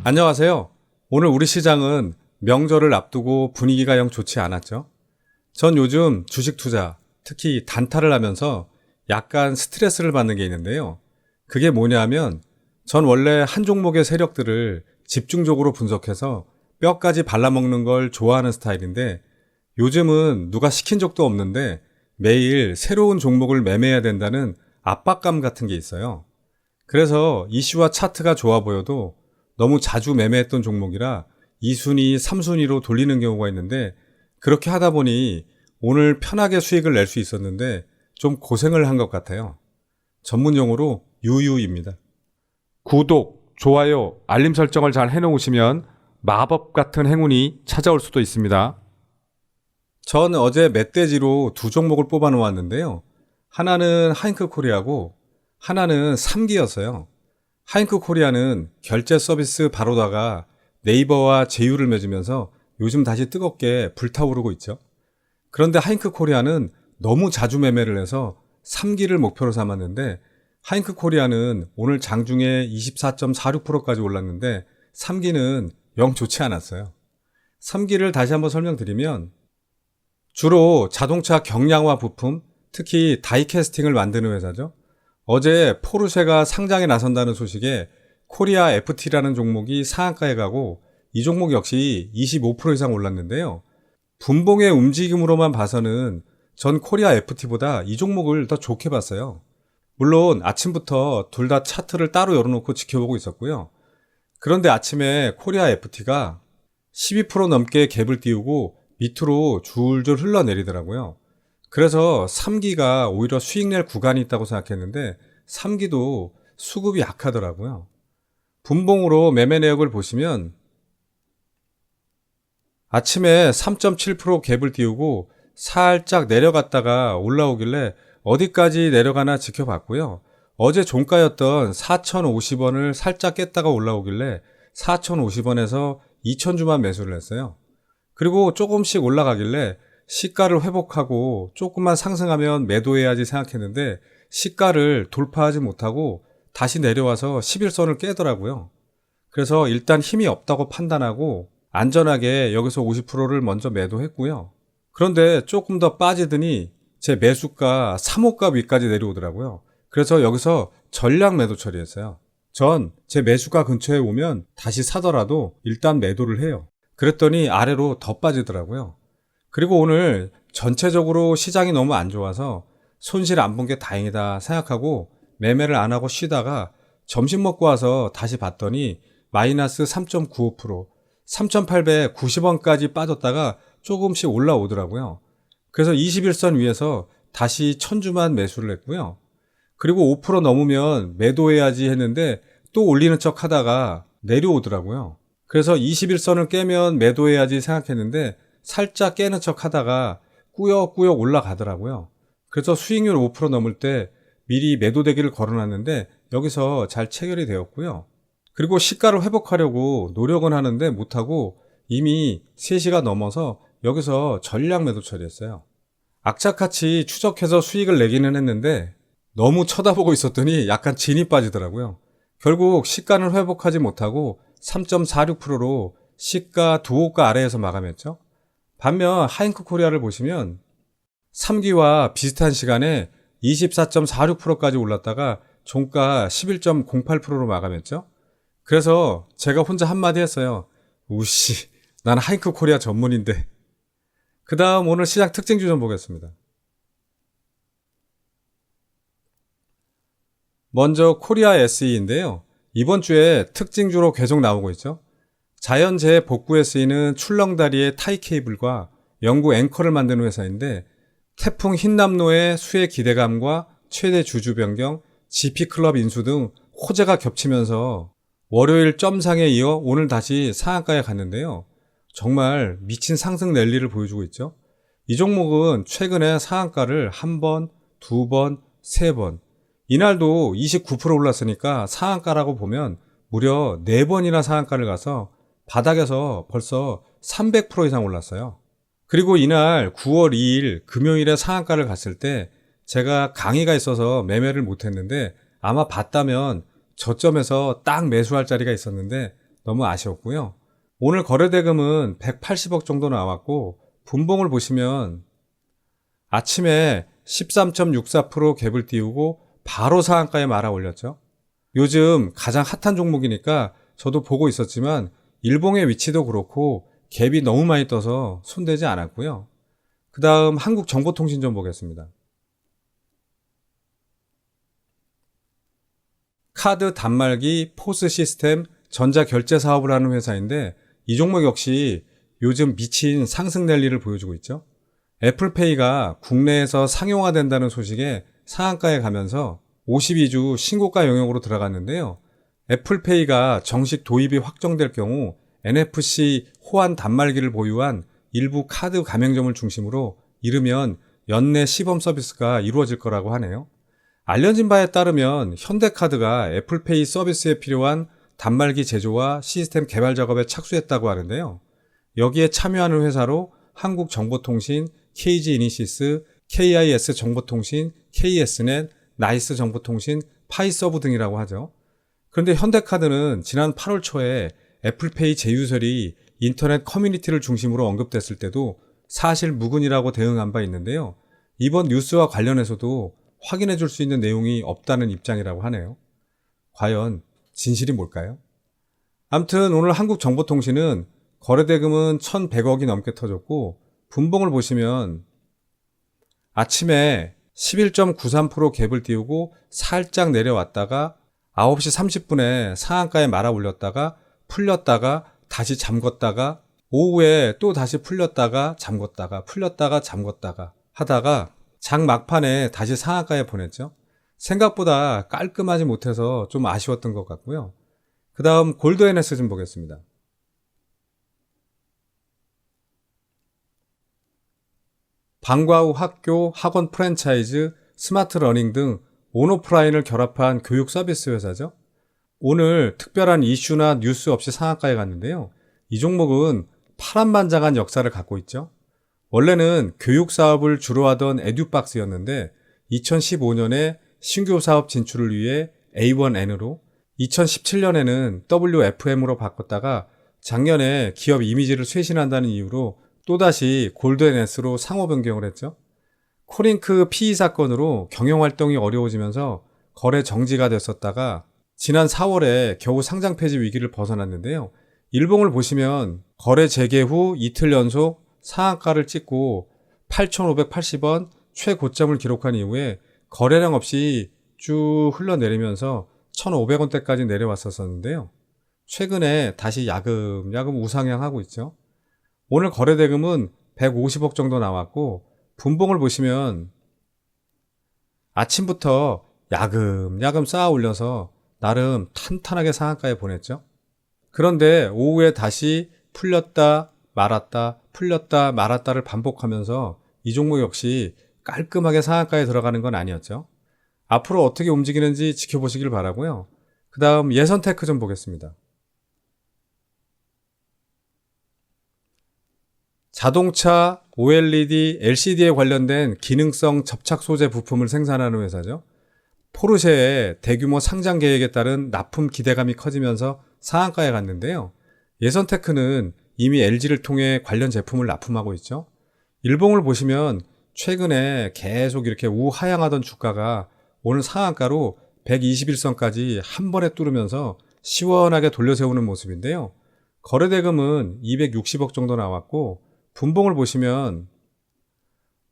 안녕하세요. 오늘 우리 시장은 명절을 앞두고 분위기가 영 좋지 않았죠? 전 요즘 주식 투자, 특히 단타를 하면서 약간 스트레스를 받는 게 있는데요. 그게 뭐냐면 전 원래 한 종목의 세력들을 집중적으로 분석해서 뼈까지 발라먹는 걸 좋아하는 스타일인데 요즘은 누가 시킨 적도 없는데 매일 새로운 종목을 매매해야 된다는 압박감 같은 게 있어요. 그래서 이슈와 차트가 좋아 보여도 너무 자주 매매했던 종목이라 2순위, 3순위로 돌리는 경우가 있는데 그렇게 하다 보니 오늘 편하게 수익을 낼 수 있었는데 좀 고생을 한 것 같아요. 전문용어로 유유입니다. 구독, 좋아요, 알림 설정을 잘 해놓으시면 마법 같은 행운이 찾아올 수도 있습니다. 전 어제 멧돼지로 두 종목을 뽑아 놓았는데요. 하나는 하잉크 코리아고 하나는 3기였어요. 하잉크 코리아는 결제 서비스 바로다가 네이버와 제휴를 맺으면서 요즘 다시 뜨겁게 불타오르고 있죠. 그런데 하잉크 코리아는 너무 자주 매매를 해서 3기를 목표로 삼았는데 하잉크 코리아는 오늘 장중에 24.46%까지 올랐는데 3기는 영 좋지 않았어요. 3기를 다시 한번 설명드리면 주로 자동차 경량화 부품, 특히 다이캐스팅을 만드는 회사죠. 어제 포르쉐가 상장에 나선다는 소식에 코리아 FT라는 종목이 상한가에 가고 이 종목 역시 25% 이상 올랐는데요. 분봉의 움직임으로만 봐서는 전 코리아 FT보다 이 종목을 더 좋게 봤어요. 물론 아침부터 둘 다 차트를 따로 열어놓고 지켜보고 있었고요. 그런데 아침에 코리아 FT가 12% 넘게 갭을 띄우고 밑으로 줄줄 흘러내리더라고요. 그래서 3기가 오히려 수익 낼 구간이 있다고 생각했는데 3기도 수급이 약하더라고요. 분봉으로 매매 내역을 보시면 아침에 3.7% 갭을 띄우고 살짝 내려갔다가 올라오길래 어디까지 내려가나 지켜봤고요. 어제 종가였던 4,050원을 살짝 깼다가 올라오길래 4,050원에서 2,000주만 매수를 했어요. 그리고 조금씩 올라가길래 시가를 회복하고 조금만 상승하면 매도해야지 생각했는데 시가를 돌파하지 못하고 다시 내려와서 11선을 깨더라고요. 그래서 일단 힘이 없다고 판단하고 안전하게 여기서 50%를 먼저 매도했고요. 그런데 조금 더 빠지더니 제 매수가 3호가 위까지 내려오더라고요. 그래서 여기서 전량 매도 처리했어요. 전 제 매수가 근처에 오면 다시 사더라도 일단 매도를 해요. 그랬더니 아래로 더 빠지더라고요. 그리고 오늘 전체적으로 시장이 너무 안 좋아서 손실 안 본 게 다행이다 생각하고 매매를 안 하고 쉬다가 점심 먹고 와서 다시 봤더니 마이너스 3.95%, 3,890원까지 빠졌다가 조금씩 올라오더라고요. 그래서 21선 위에서 다시 1,000주만 매수를 했고요. 그리고 5% 넘으면 매도해야지 했는데 또 올리는 척 하다가 내려오더라고요. 그래서 21선을 깨면 매도해야지 생각했는데 살짝 깨는 척 하다가 꾸역꾸역 올라가더라고요. 그래서 수익률 5% 넘을 때 미리 매도대기를 걸어놨는데 여기서 잘 체결이 되었고요. 그리고 시가를 회복하려고 노력은 하는데 못하고 이미 3시가 넘어서 여기서 전량 매도 처리했어요. 악착같이 추적해서 수익을 내기는 했는데 너무 쳐다보고 있었더니 약간 진이 빠지더라고요. 결국 시가는 회복하지 못하고 3.46%로 시가 2호가 아래에서 마감했죠. 반면 하잉크 코리아를 보시면 3기와 비슷한 시간에 24.46%까지 올랐다가 종가 11.08%로 마감했죠. 그래서 제가 혼자 한마디 했어요. 우씨, 난 하잉크 코리아 전문인데. 그 다음 오늘 시장 특징주 좀 보겠습니다. 먼저 코리아 SE인데요. 이번 주에 특징주로 계속 나오고 있죠. 자연재해 복구 SE는 출렁다리의 타이 케이블과 영구 앵커를 만드는 회사인데 태풍 흰남노의 수혜 기대감과 최대 주주 변경, GP클럽 인수 등 호재가 겹치면서 월요일 점상에 이어 오늘 다시 상한가에 갔는데요. 정말 미친 상승 랠리를 보여주고 있죠. 이 종목은 최근에 상한가를 한 번, 두 번, 세 번, 이날도 29% 올랐으니까 상한가라고 보면 무려 4번이나 상한가를 가서 바닥에서 벌써 300% 이상 올랐어요. 그리고 이날 9월 2일 금요일에 상한가를 갔을 때 제가 강의가 있어서 매매를 못했는데 아마 봤다면 저점에서 딱 매수할 자리가 있었는데 너무 아쉬웠고요. 오늘 거래대금은 180억 정도 나왔고 분봉을 보시면 아침에 13.64% 갭을 띄우고 바로 상한가에 말아 올렸죠. 요즘 가장 핫한 종목이니까 저도 보고 있었지만 일봉의 위치도 그렇고 갭이 너무 많이 떠서 손대지 않았고요. 그 다음 한국정보통신 좀 보겠습니다. 카드 단말기 포스 시스템 전자결제 사업을 하는 회사인데 이 종목 역시 요즘 미친 상승 랠리를 보여주고 있죠. 애플페이가 국내에서 상용화된다는 소식에 상한가에 가면서 52주 신고가 영역으로 들어갔는데요. 애플페이가 정식 도입이 확정될 경우 NFC 호환 단말기를 보유한 일부 카드 가맹점을 중심으로 이르면 연내 시범 서비스가 이루어질 거라고 하네요. 알려진 바에 따르면 현대카드가 애플페이 서비스에 필요한 단말기 제조와 시스템 개발 작업에 착수했다고 하는데요. 여기에 참여하는 회사로 한국정보통신, KG이니시스, KIS 정보통신, KS넷, 나이스 정보통신, 파이서브 등이라고 하죠. 그런데 현대카드는 지난 8월 초에 애플페이 제휴설이 인터넷 커뮤니티를 중심으로 언급됐을 때도 사실 무근이라고 대응한 바 있는데요. 이번 뉴스와 관련해서도 확인해 줄 수 있는 내용이 없다는 입장이라고 하네요. 과연 진실이 뭘까요? 아무튼 오늘 한국정보통신은 거래대금은 1,100억이 넘게 터졌고 분봉을 보시면 아침에 11.93% 갭을 띄우고 살짝 내려왔다가 9시 30분에 상한가에 말아 올렸다가 풀렸다가 다시 잠궜다가 오후에 또 다시 풀렸다가 잠궜다가 풀렸다가 잠궜다가 하다가 장 막판에 다시 상한가에 보냈죠. 생각보다 깔끔하지 못해서 좀 아쉬웠던 것 같고요. 그 다음 골드 NS 좀 보겠습니다. 방과 후 학교, 학원 프랜차이즈, 스마트 러닝 등 온오프라인을 결합한 교육 서비스 회사죠. 오늘 특별한 이슈나 뉴스 없이 상한가에 갔는데요. 이 종목은 파란만장한 역사를 갖고 있죠. 원래는 교육 사업을 주로 하던 에듀박스였는데 2015년에 신규 사업 진출을 위해 A1N으로 2017년에는 WFM으로 바꿨다가 작년에 기업 이미지를 쇄신한다는 이유로 또다시 골드NS로 상호 변경을 했죠. 코링크 PE 사건으로 경영활동이 어려워지면서 거래 정지가 됐었다가 지난 4월에 겨우 상장 폐지 위기를 벗어났는데요. 일봉을 보시면 거래 재개 후 이틀 연속 상한가를 찍고 8,580원 최고점을 기록한 이후에 거래량 없이 쭉 흘러내리면서 1,500원대까지 내려왔었는데요. 최근에 다시 야금야금 우상향하고 있죠. 오늘 거래대금은 150억 정도 나왔고 분봉을 보시면 아침부터 야금야금 쌓아 올려서 나름 탄탄하게 상한가에 보냈죠. 그런데 오후에 다시 풀렸다 말았다 풀렸다 말았다를 반복하면서 이 종목 역시 깔끔하게 상한가에 들어가는 건 아니었죠. 앞으로 어떻게 움직이는지 지켜보시길 바라고요. 그 다음 예선테크 좀 보겠습니다. 자동차, OLED, LCD에 관련된 기능성 접착 소재 부품을 생산하는 회사죠. 포르쉐의 대규모 상장 계획에 따른 납품 기대감이 커지면서 상한가에 갔는데요. 예선테크는 이미 LG를 통해 관련 제품을 납품하고 있죠. 일봉을 보시면 최근에 계속 이렇게 우하향하던 주가가 오늘 상한가로 121선까지 한 번에 뚫으면서 시원하게 돌려세우는 모습인데요. 거래대금은 260억 정도 나왔고 분봉을 보시면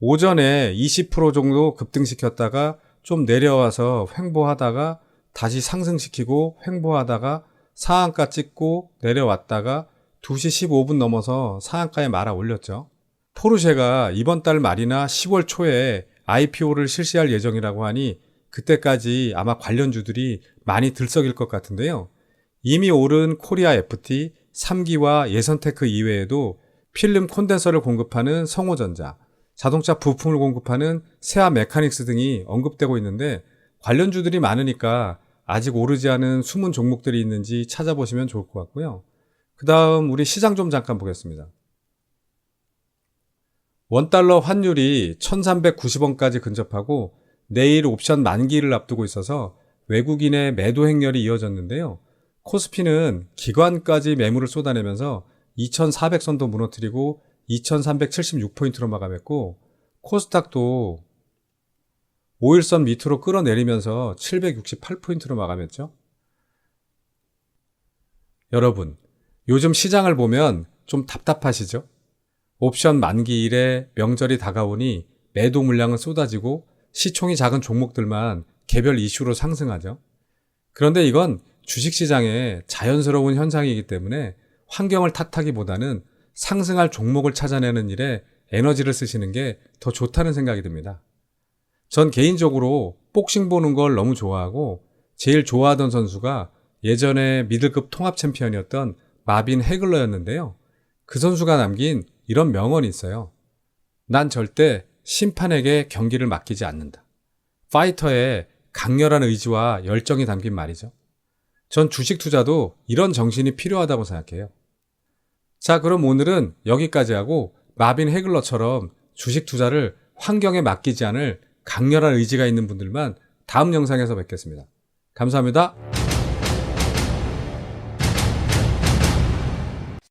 오전에 20% 정도 급등시켰다가 좀 내려와서 횡보하다가 다시 상승시키고 횡보하다가 상한가 찍고 내려왔다가 2시 15분 넘어서 상한가에 말아 올렸죠. 포르쉐가 이번 달 말이나 10월 초에 IPO를 실시할 예정이라고 하니 그때까지 아마 관련주들이 많이 들썩일 것 같은데요. 이미 오른 코리아 FT, 3기와 예선테크 이외에도 필름 콘덴서를 공급하는 성호전자, 자동차 부품을 공급하는 세아 메카닉스 등이 언급되고 있는데 관련주들이 많으니까 아직 오르지 않은 숨은 종목들이 있는지 찾아보시면 좋을 것 같고요. 그 다음 우리 시장 좀 잠깐 보겠습니다. 원달러 환율이 1390원까지 근접하고 내일 옵션 만기를 앞두고 있어서 외국인의 매도 행렬이 이어졌는데요. 코스피는 기관까지 매물을 쏟아내면서 2400선도 무너뜨리고 2376포인트로 마감했고, 코스닥도 5일선 밑으로 끌어내리면서 768포인트로 마감했죠. 여러분, 요즘 시장을 보면 좀 답답하시죠? 옵션 만기일에 명절이 다가오니 매도 물량은 쏟아지고 시총이 작은 종목들만 개별 이슈로 상승하죠. 그런데 이건 주식시장의 자연스러운 현상이기 때문에 환경을 탓하기보다는 상승할 종목을 찾아내는 일에 에너지를 쓰시는 게 더 좋다는 생각이 듭니다. 전 개인적으로 복싱 보는 걸 너무 좋아하고 제일 좋아하던 선수가 예전에 미들급 통합 챔피언이었던 마빈 해글러였는데요. 그 선수가 남긴 이런 명언이 있어요. 난 절대 심판에게 경기를 맡기지 않는다. 파이터의 강렬한 의지와 열정이 담긴 말이죠. 전 주식 투자도 이런 정신이 필요하다고 생각해요. 자, 그럼 오늘은 여기까지 하고 마빈 해글러처럼 주식 투자를 환경에 맡기지 않을 강렬한 의지가 있는 분들만 다음 영상에서 뵙겠습니다. 감사합니다.